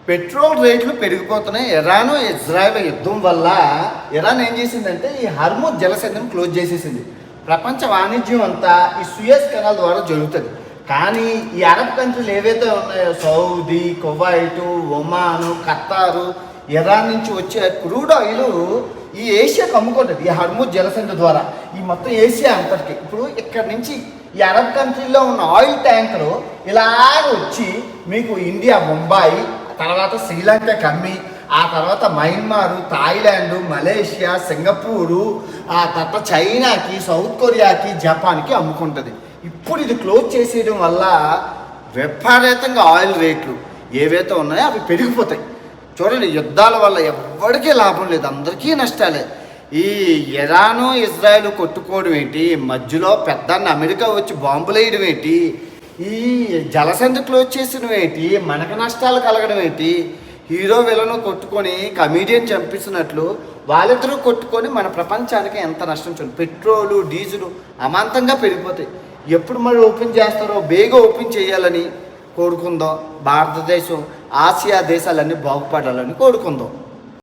Petrol రేట్లు పెరిగిపోతున్నాయి. Iran Israel యుద్ధం వల్ల ఇరాన్ ఏం చేసిందంటే ఈ హర్ముజ్ జలసంధిని క్లోజ్ చేసేసింది. ప్రపంచ వాణిజ్యం అంతా ఈ సూయజ్ కెనాల్ ద్వారా జరుగుతుంది. కానీ ఈ అరబ్ కంట్రీలు ఏవైతే ఉన్నాయో సౌదీ, కువైటు, ఒమాను, ఖతారు, ఇరాన్ నుంచి వచ్చే క్రూడ్ ఆయిల్ ఈ ఏషియాకు అమ్ముకుంటుంది ఈ హర్ముజ్ జలసంధి ద్వారా. ఈ మొత్తం ఏషియా అంతటికి ఇప్పుడు ఇక్కడ నుంచి ఈ అరబ్ కంట్రీలో ఉన్న ఆయిల్ ట్యాంకరు ఇలాగ వచ్చి మీకు ఇండియా ముంబాయి, తర్వాత శ్రీలంకకి అమ్మి, ఆ తర్వాత మయన్మారు, థాయిలాండ్, మలేషియా, సింగపూరు, ఆ తర్వాత చైనాకి, సౌత్ కొరియాకి, జపాన్కి అమ్ముకుంటుంది. ఇప్పుడు ఇది క్లోజ్ చేసేయడం వల్ల విపరీతంగా ఆయిల్ రేట్లు ఏవైతే ఉన్నాయో అవి పెరిగిపోతాయి. చూడండి, యుద్ధాల వల్ల ఎవరికీ లాభం లేదు, అందరికీ నష్టాలే. ఈ ఇరాను ఇజ్రాయెల్ కొట్టుకోవడం ఏంటి, మధ్యలో పెద్దాన్ని అమెరికా వచ్చి బాంబులు వేయడం ఏంటి, ఈ జలసంధి క్లోజ్ చేసిన ఏంటి, మనకు నష్టాలు కలగడం ఏంటి, హీరో విలను కొట్టుకొని కమీడియన్ చంపిస్తున్నట్లు వాళ్ళిద్దరూ కొట్టుకొని మన ప్రపంచానికి ఎంత నష్టం చూడండి. పెట్రోలు, డీజిలు అమాంతంగా పెరిగిపోతాయి. ఎప్పుడు మరి ఓపెన్ చేస్తారో బేగా ఓపెన్ చేయాలని కోరుకుందాం. భారతదేశం, ఆసియా దేశాలన్నీ బాగుపడాలని కోరుకుందాం.